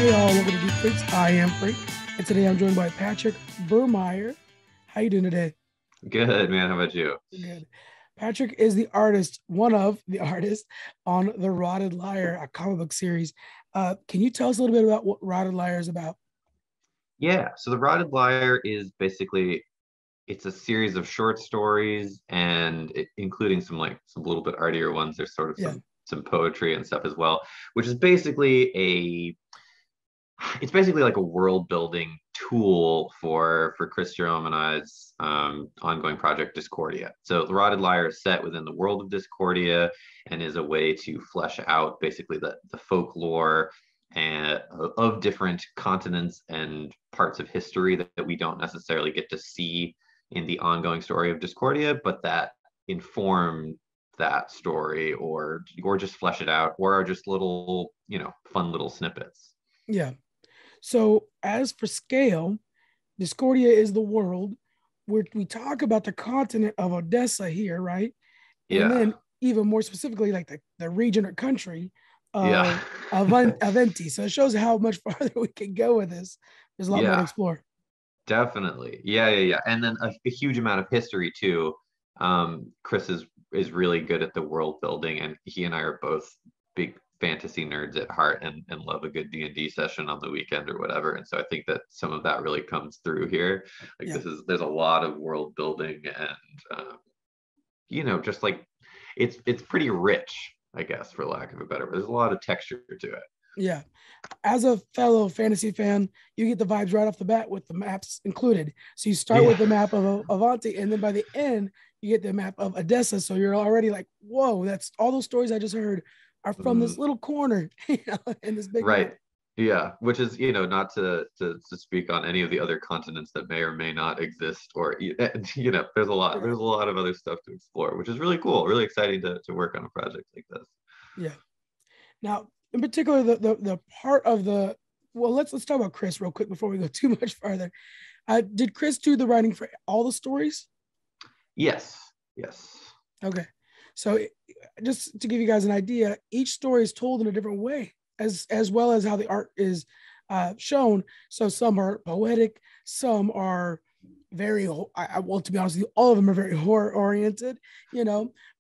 Hey all, welcome to Geek Freaks. I am Freak, and today I'm joined by Patrick Buermeyer. How you doing today? Good, man. How about you? Good. Patrick is the artist, one of the artists on the Rotted Liar, a comic book series. Can you tell us a little bit about what Rotted Liar is about? Yeah, so The Rotted Liar is basically it's a series of short stories and including some little bit artier ones. There's sort of Yeah, some poetry and stuff as well, which is basically a it's basically like a world building tool for Chris Jerome and I's ongoing project Discordia. So the Rotted Liar is set within the world of Discordia and is a way to flesh out basically the folklore and of different continents and parts of history that we don't necessarily get to see in the ongoing story of Discordia, but that inform that story or just flesh it out or are just little, fun little snippets. yeah. So as for scale, Discordia is the world where we talk about the continent of Odessa here, right? And Yeah. then even more specifically, like the region or country Yeah. of Aventi. So it shows how much farther we can go with this. There's a lot more to Yeah, explore. definitely. Yeah. And then a huge amount of history too. Chris is really good at the world building, and he and I are both big fantasy nerds at heart and love a good D&D session on the weekend or whatever. And so I think that some of that really comes through here. Like Yeah, there's a lot of world building and just like it's pretty rich, I guess, for lack of a better word. There's a lot of texture to it. yeah. As a fellow fantasy fan, you get the vibes right off the bat with the maps included. So you start Yeah. with the map of Avanti, and then by the end, you get the map of Odessa. So you're already like, whoa, that's all those stories I just heard are from this Mm. little corner, in this big map. Right. Yeah, which is, not to speak on any of the other continents that may or may not exist, or Right. there's a lot of other stuff to explore, which is really cool, really exciting to work on a project like this. Yeah. Now, in particular, the part of the well, let's talk about Chris real quick before we go too much farther. Did Chris do the writing for all the stories? Yes, yes. Okay. So just to give you guys an idea, each story is told in a different way, as well as how the art is shown. So some are poetic, some are very well, to be honest with you, all of them are very horror oriented,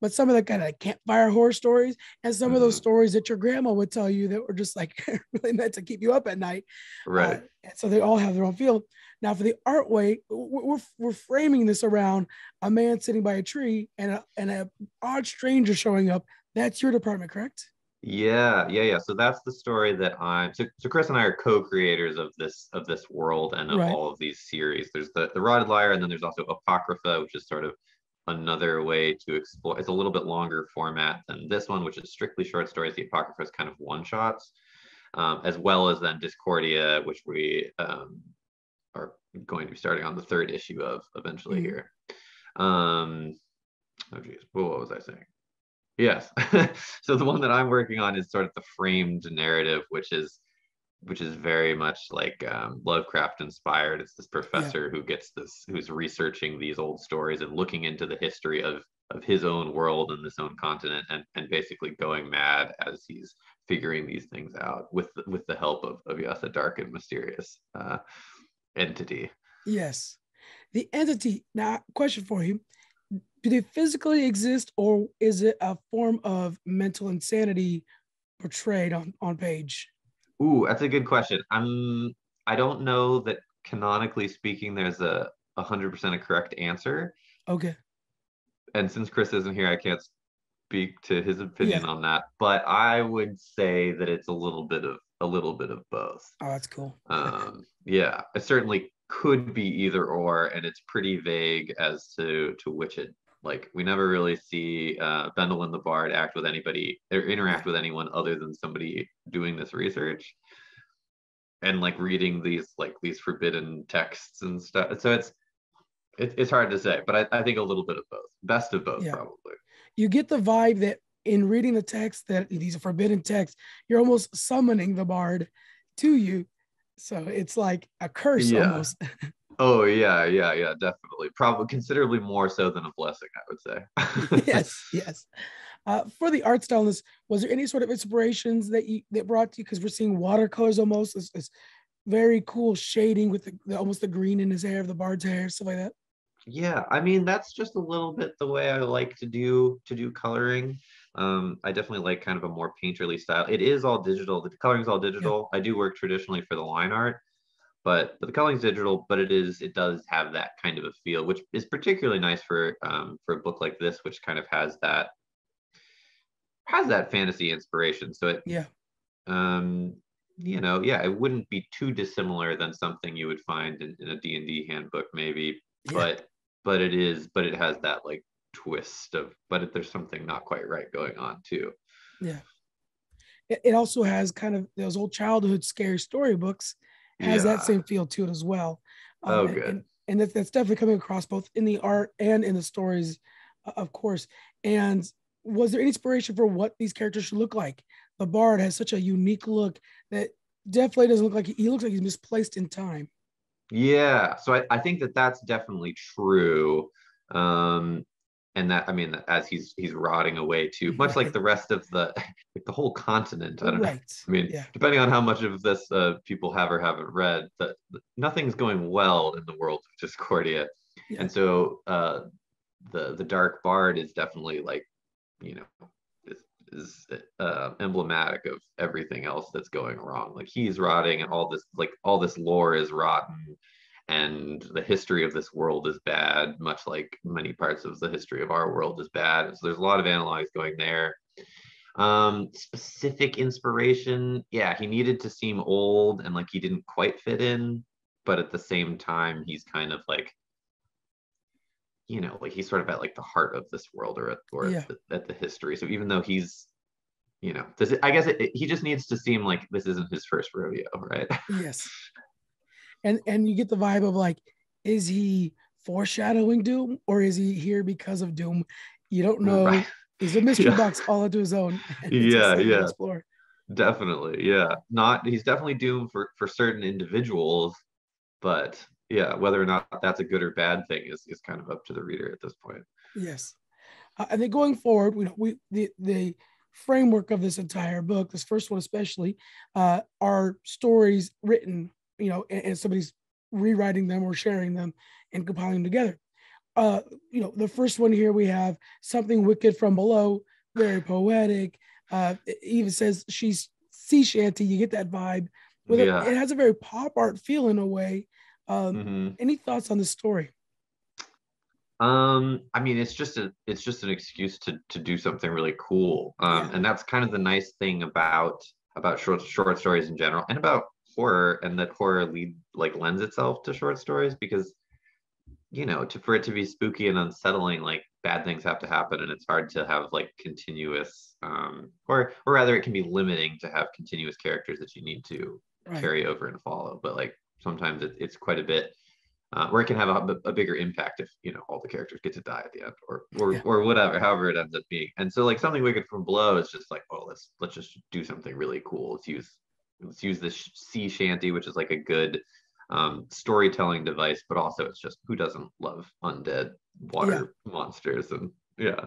but some of the kind of campfire horror stories, and some of those Hmm. stories that your grandma would tell you that were just like really meant to keep you up at night. Right. And so they all have their own feel. Now for the art way, we're framing this around a man sitting by a tree and a odd stranger showing up. That's your department, correct? Yeah. So that's the story that so Chris and I are co-creators of this world and of Right. all of these series. There's the Rotted Liar, and then there's also Apocrypha, which is sort of another way to explore. It's a little bit longer format than this one, which is strictly short stories. The Apocrypha is kind of one shots, as well as then Discordia, which we are going to be starting on the third issue of eventually Mhm. here. Oh geez, what was I saying? Yes. So the one that I'm working on is sort of the framed narrative, which is very much like Lovecraft inspired. It's this Yeah. professor who's researching these old stories and looking into the history of his own world and this own continent, and basically going mad as he's figuring these things out with the help of yes, a dark and mysterious entity. Yes. The entity. Now, question for you: do they physically exist, or is it a form of mental insanity portrayed on page? Ooh, that's a good question. I don't know that canonically speaking, there's a 100% a correct answer. Okay. And since Chris isn't here, I can't speak to his opinion Yeah. on that. But I would say that it's a little bit of both. Oh, that's cool. Yeah, it certainly could be either or, and it's pretty vague as to which it. Like we never really see Bendel the Bard act with anybody or Yeah. interact with anyone other than somebody doing this research and like reading these forbidden texts and stuff. So it's hard to say, but I think a little bit of both, best of both Yeah. probably. You get the vibe that in reading the text, that these are forbidden texts, you're almost summoning the bard to you. So it's like a curse Yeah. almost. Oh yeah, definitely. Probably considerably more so than a blessing, I would say. Yes, yes. For the art style in this, was there any sort of inspirations that brought to you? Because we're seeing watercolors almost, this very cool shading with almost the green in his hair, of the bard's hair, stuff like that. Yeah, I mean that's just a little bit the way I like to do coloring. I definitely like kind of a more painterly style. It is all digital. The coloring's all Yeah, digital. I do work traditionally for the line art, but the coloring's digital. But it does have that kind of a feel, which is particularly nice for a book like this, which kind of has that fantasy inspiration. So it yeah, um yeah, it wouldn't be too dissimilar than something you would find in a D&D handbook maybe, yeah, but it has that like twist of, there's something not quite right going on too. yeah. It also has kind of those old childhood scary storybooks, has that Yeah. same feel to it as well. Oh, And, good. that's definitely coming across both in the art and in the stories, of course. And was there any inspiration for what these characters should look like? The bard has such a unique look that definitely doesn't look like he looks like he's misplaced in time. Yeah, so I think that that's definitely true. Um, and that, I mean, as he's rotting away too, much like Right. the rest of the like the whole continent. I don't know. Right. I mean, Yeah. depending on how much of this people have or haven't read, that nothing's going well in the world of Discordia. Yeah. And so the Dark Bard is definitely like, you know, is emblematic of everything else that's going wrong. Like he's rotting, and all this lore is rotten, and the history of this world is bad, much like many parts of the history of our world is bad. And so there's a lot of analogs going there. Specific inspiration, yeah, he needed to seem old and like he didn't quite fit in, but at the same time, he's kind of like, like he's sort of at like the heart of this world, or Yeah. at the history. So even though he's, I guess he just needs to seem like this isn't his first rodeo, right? Yes. And you get the vibe of like, is he foreshadowing Doom or is he here because of Doom? You don't Right. know. He's a mystery Yeah. box all into his own, and it's Yeah. exciting to Yeah. explore. Definitely. Yeah. Not he's definitely doomed for certain individuals, but yeah, whether or not that's a good or bad thing is kind of up to the reader at this point. Yes. And then going forward, the framework of this entire book, this first one especially, are stories written, and somebody's rewriting them or sharing them and compiling them together. The first one here we have something wicked from below, very poetic. It even says she's sea shanty. You get that vibe. Yeah. It has a very pop art feel in a way. Hmm. Any thoughts on the story? I mean, it's just an excuse to do something really cool. Yeah, And that's kind of the nice thing about short stories in general, and about horror, and that horror lends itself to short stories, because for it to be spooky and unsettling, like bad things have to happen, and it's hard to have like continuous, or rather, it can be limiting to have continuous characters that you need to right. carry over and follow. But like sometimes it's quite a bit, where it can have a bigger impact if all the characters get to die at the end, or Yeah, whatever, however it ends up being. And so like something wicked from below is just like, oh, let's just do something really cool. Let's use this sea shanty, which is like a good storytelling device, but also it's just, who doesn't love undead yeah. water monsters? And yeah.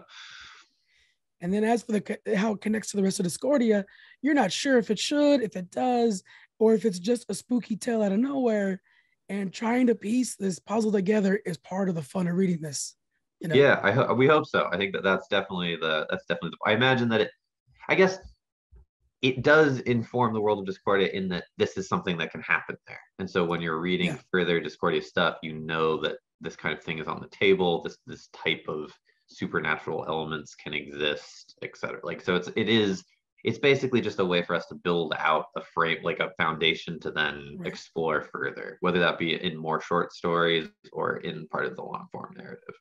And then as for how it connects to the rest of Discordia, you're not sure if it should, if it does, or if it's just a spooky tale out of nowhere. And trying to piece this puzzle together is part of the fun of reading this. You know, Yeah, we hope so. I think that I imagine that I guess it does inform the world of Discordia, in that this is something that can happen there. And so when you're reading yeah, further Discordia stuff, you know that this kind of thing is on the table. This type of supernatural elements can exist, etc. Like, so it's basically just a way for us to build out a frame, like a foundation, to then right. explore further, whether that be in more short stories or in part of the long form narrative.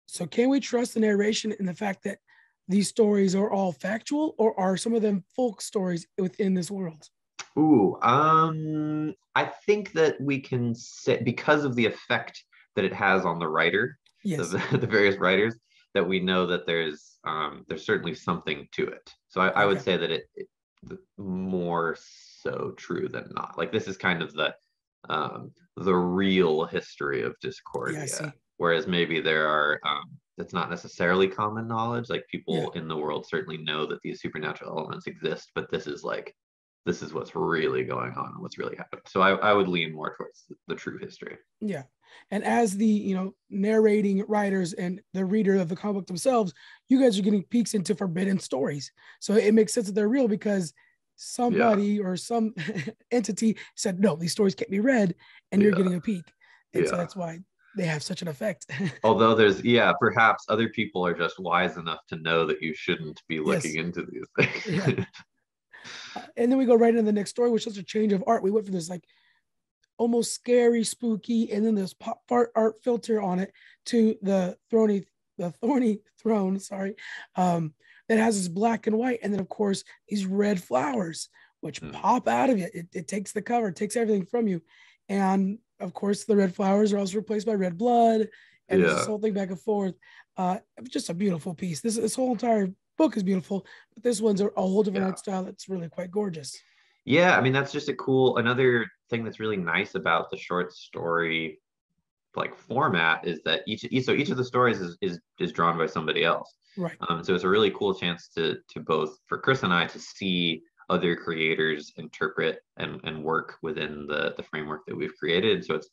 So can we trust the narration in the fact that these stories are all factual, or are some of them folk stories within this world? Ooh, I think that we can say, because of the effect that it has on the writer, the Yes. the various writers, that we know that there's certainly something to it. So I would Okay. say that it more so true than not. Like this is kind of the real history of Yeah, I Discordia. see. whereas maybe there are that's not necessarily common knowledge. Like Yeah. people in the world certainly know that these supernatural elements exist, but this is what's really going on and what's really happening. So I would lean more towards the true history. Yeah. And as the, narrating writers and the reader of the comic book themselves, you guys are getting peeks into forbidden stories. So it makes sense that they're real because Yeah. somebody or some entity said, no, these stories can't be read, and you're Yeah. getting a peek. And so Yeah. that's why they have such an effect. Although there's, yeah, perhaps other people are just wise enough to know that you shouldn't be looking Yes. into these Yeah. things. And then we go right into the next story, which is a change of art. We went from this like almost scary, spooky, and then this pop art filter on it to the thorny throne, sorry, that has this black and white, and then of course these red flowers which pop out of it. It takes the cover, it takes everything from you, and of course the red flowers are also replaced by red blood, and there's this Yeah. whole thing back and forth. Just a beautiful piece. This whole entire book is beautiful, but this one's a whole different Yeah. art style that's really quite gorgeous. Yeah, I mean that's just another thing that's really nice about the short story like format is that each of the stories is drawn by somebody else. Right. So it's a really cool chance to both for Chris and I to see other creators interpret and work within the framework that we've created. So it's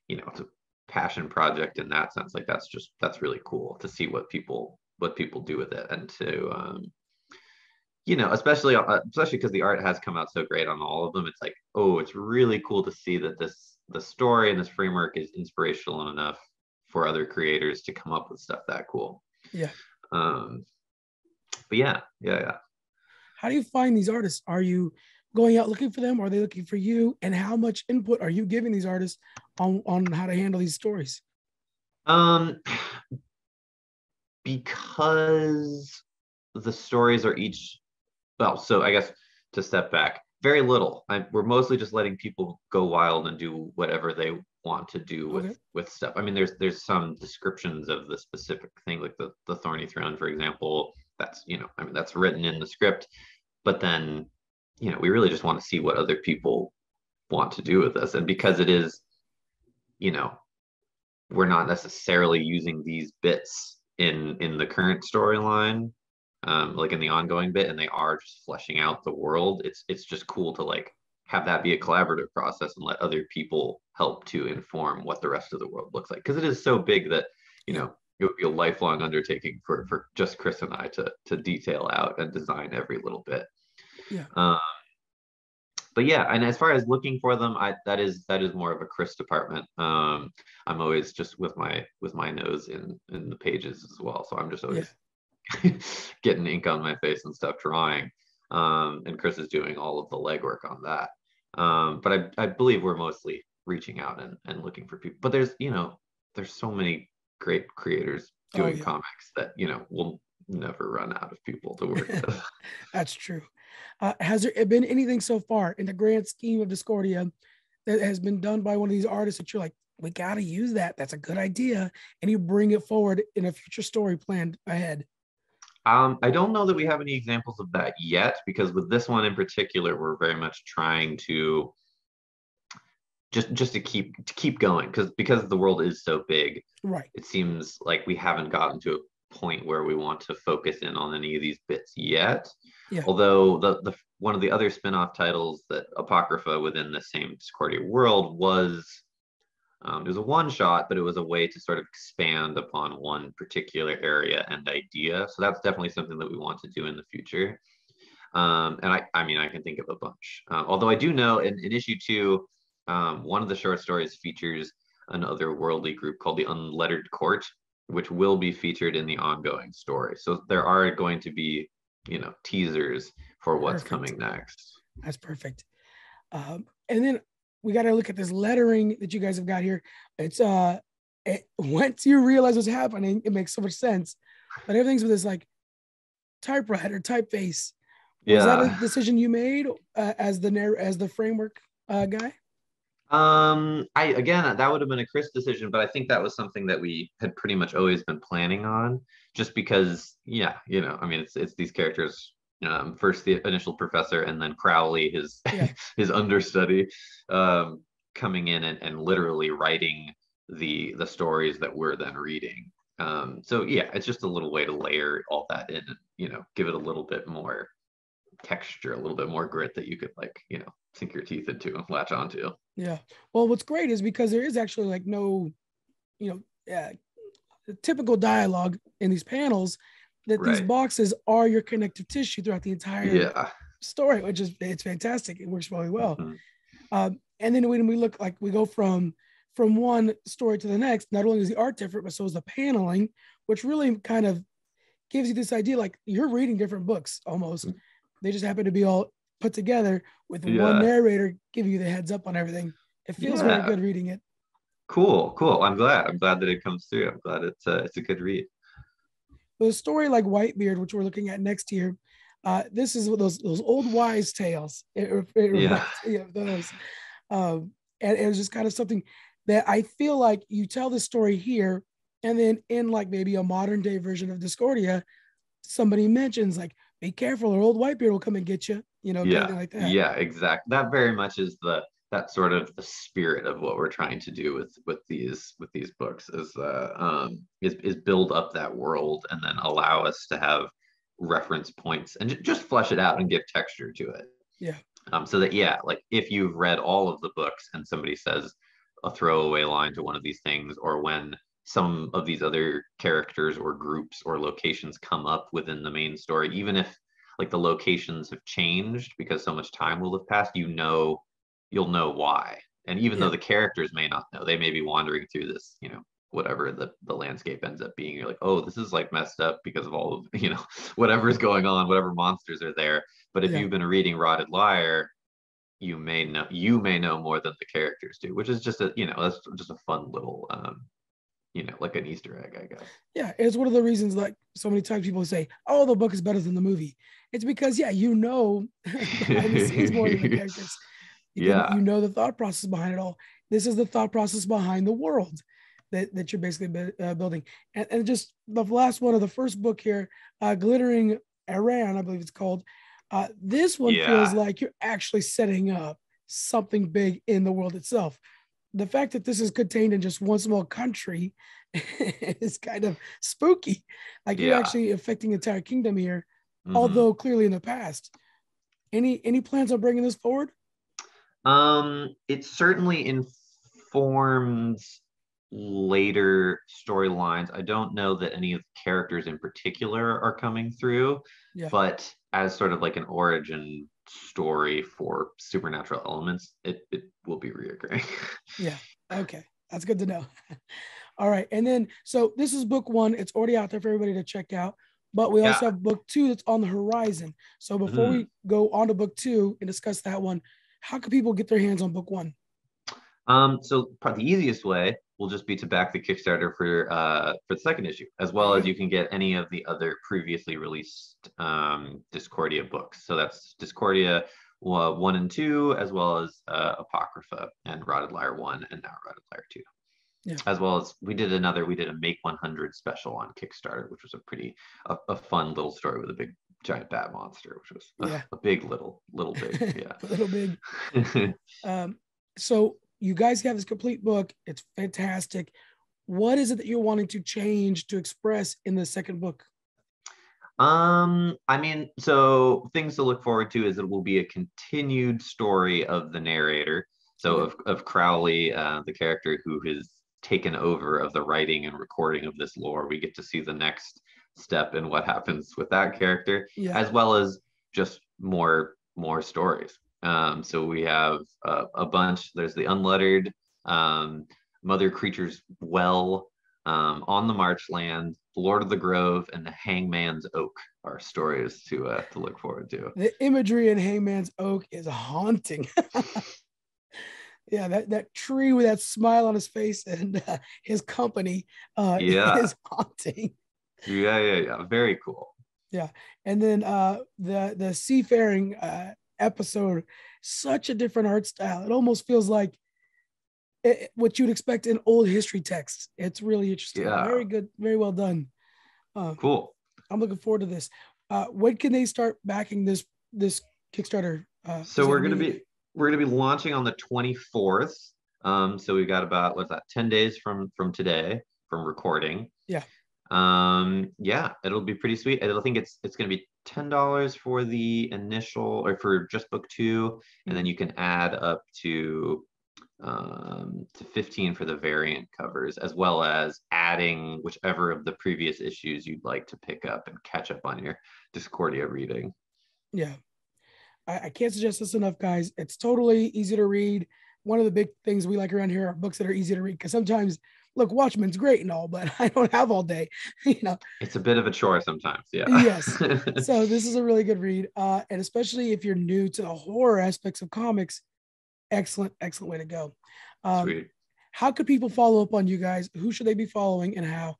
a passion project in that sense. Like that's really cool to see what people do with it and to especially because the art has come out so great on all of them. It's like, oh, it's really cool to see that the story and this framework is inspirational enough for other creators to come up with stuff that cool. Yeah. um but yeah. How do you find these artists? Are you going out looking for them? Are they looking for you? And how much input are you giving these artists on how to handle these stories? um because the stories are each, well, so I guess to step back, very little. We're mostly just letting people go wild and do whatever they want to do Okay. with stuff. I mean, there's some descriptions of the specific thing, like the thorny throne, for example. That's I mean, that's written in the script, but then we really just want to see what other people want to do with this, and because it is, you know, we're not necessarily using these bits in the current storyline, like in the ongoing bit, and they are just fleshing out the world. It's just cool to like have that be a collaborative process and let other people help to inform what the rest of the world looks like, because it is so big that Yeah. it would be a lifelong undertaking for just Chris and I to detail out and design every little bit. Yeah. um, but yeah, and as far as looking for them, that is more of a Chris department. I'm always just with my nose in the pages as well, so I'm just Yeah. always getting ink on my face and stuff drawing. And Chris is doing all of the legwork on that. But I believe we're mostly reaching out and looking for people. But there's so many great creators Oh doing yeah. comics that we'll never run out of people to work with. That's true. Has there been anything so far in the grand scheme of Discordia that has been done by one of these artists that you're like, we got to use that? That's a good idea. And you bring it forward in a future story planned ahead. I don't know that we have any examples of that yet, because with this one in particular, we're very much trying to just to keep going, because the world is so big. Right. It seems like we haven't gotten to a point where we want to focus in on any of these bits yet. Yeah. Although the one of the other spin-off titles, that Apocrypha, within the same Discordia world, was it was a one shot, but it was a way to sort of expand upon one particular area and idea. So that's definitely something that we want to do in the future. And I mean, I can think of a bunch. Although I do know in issue 2, one of the short stories features an otherworldly group called the Unlettered Court, which will be featured in the ongoing story. So there are going to be, teasers for what's Perfect. coming next. That's perfect. And then we got to look at this lettering that you guys have got here. It's once you realize what's happening, it makes so much sense. But everything's with this like typewriter typeface. Was that a Yeah. decision you made as the framework guy? I again, that would have been a Chris decision, but I think that was something that we had pretty much always been planning on, just because, yeah, I mean, it's these characters. First the initial professor, and then Crowley, his Yeah. his understudy, coming in and literally writing the stories that we're then reading. So yeah, it's just a little way to layer all that in and, give it a little bit more texture, a little bit more grit that you could like, sink your teeth into and latch onto. Yeah. Well, what's great is because there is actually like no, typical dialogue in these panels, that these Right. boxes are your connective tissue throughout the entire Yeah. story, which is it's fantastic. It works really well. Mhm. And then when we look like we go from one story to the next, not only is the art different, but so is the paneling, which really kind of gives you this idea like you're reading different books almost. They just happen to be all put together with one Yeah. narrator giving you the heads up on everything. It feels very Yeah. good reading it. Cool. I'm glad that it comes through. I'm glad it's a good read. But a story like Whitebeard, which we're looking at next year, this is those old wise tales. It Yeah. reminds me of those, and it was just kind of something that I feel like you tell the story here, and then in like maybe a modern day version of Discordia, somebody mentions like, "Be careful, or old Whitebeard will come and get you," kind of Yeah. thing like that. Yeah, exactly. That very much is that sort of the spirit of what we're trying to do with these books is build up that world and then allow us to have reference points and just flesh it out and give texture to it. Yeah, So that, yeah, like if you've read all of the books and somebody says a throwaway line to one of these things, or when some of these other characters or groups or locations come up within the main story, even if like the locations have changed because so much time will have passed, you'll know why. And even though yeah, the characters may not know, they may be wandering through this, whatever the landscape ends up being. You're like, oh, this is like messed up because of all of, whatever's going on, whatever monsters are there. But if yeah. you've been reading Rotted Liar, you may know more than the characters do, which is just that's just a fun little like an Easter egg, I guess. Yeah, it's one of the reasons like so many times people say, "Oh, the book is better than the movie." It's because yeah, behind the scenes more than the characters. You Yeah. know the thought process behind it all. This is the thought process behind the world that you're basically building. And just the last one of the first book here, Glittering Iran, I believe it's called. This one feels Yeah. like you're actually setting up something big in the world itself. The fact that this is contained in just one small country is kind of spooky. Like you're Yeah. actually affecting the entire kingdom here, Hmm. although clearly in the past. Any plans on bringing this forward? It certainly informs later storylines. I don't know that any of the characters in particular are coming through, Yeah, but as sort of like an origin story for supernatural elements, it will be reoccurring. yeah. Okay, that's good to know. All right, and then so this is book one. It's already out there for everybody to check out. But we Yeah. also have book two that's on the horizon. So before Mhm. we go on to book two and discuss that one, how can people get their hands on book one? So probably the easiest way will just be to back the Kickstarter for the second issue, as There well you as go. you can get any of the other previously released Discordia books. So that's Discordia 1 and 2, as well as Apocrypha and Rotted Liar 1, and now Rotted Liar 2. Yeah. As well as we did a Make 100 special on Kickstarter, which was a fun little story with a big giant bat monster, which was Yeah. a big little big, A little big. yeah. So you guys have this complete book. It's fantastic. What is it that you're wanting to change to express in the second book? I mean, so things to look forward to is it will be a continued story of the narrator. So Okay. of Crowley, the character who has taken over of the writing and recording of this lore. We get to see the next step in what happens with that character, Yeah. as well as just more stories. So we have a bunch. There's the Unlettered, Mother Creature's Well, On the Marchland, Lord of the Grove, and the Hangman's Oak are stories to look forward to. The imagery in Hangman's Oak is haunting. Yeah, that tree with that smile on his face and his company Yeah, is haunting. yeah. Very cool. Yeah, and then the seafaring episode, such a different art style. It almost feels like what you'd expect in old history texts. It's really interesting. Yeah, Very good. Very well done. Uh, cool. I'm looking forward to this. When can they start backing this Kickstarter? So Is it we're gonna immediate? be we're gonna be launching on the 24th. So we've got about, what's that, 10 days from today, from recording. Yeah. Yeah, it'll be pretty sweet. I think it's going to be $10 for the initial, or for just book two, and then you can add up to 15 for the variant covers, as well as adding whichever of the previous issues you'd like to pick up and catch up on your Discordia reading. Yeah. I can't suggest this enough, guys. It's totally easy to read. One of the big things we like around here are books that are easy to read, because sometimes, look, Watchmen's great and all, but I don't have all day. It's a bit of a chore sometimes. Yeah. Yes. So this is a really good read, and especially if you're new to the horror aspects of comics, excellent, excellent way to go. Sweet. How could people follow up on you guys? Who should they be following and how?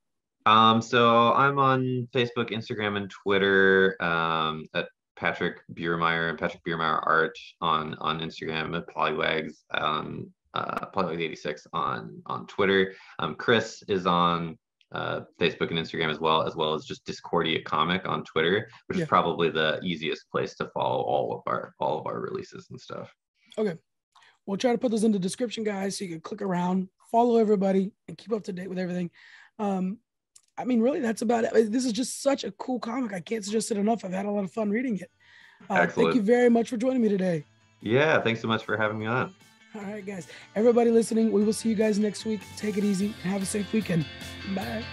So I'm on Facebook, Instagram, and Twitter, at Patrick Buermeyer and Patrick Buermeyer Art on Instagram, at Polywags, Polywags86 on Twitter. Chris is on Facebook and Instagram, as well as just Discordia Comic on Twitter, which is probably the easiest place to follow all of our releases and stuff. Okay. We'll try to put those in the description, guys, so you can click around, follow everybody, and keep up to date with everything. I mean, really, that's about it. This is just such a cool comic. I can't suggest it enough. I've had a lot of fun reading it. Thank you very much for joining me today. Yeah, thanks so much for having me on. All right, guys. Everybody listening, we will see you guys next week. Take it easy and have a safe weekend. Bye.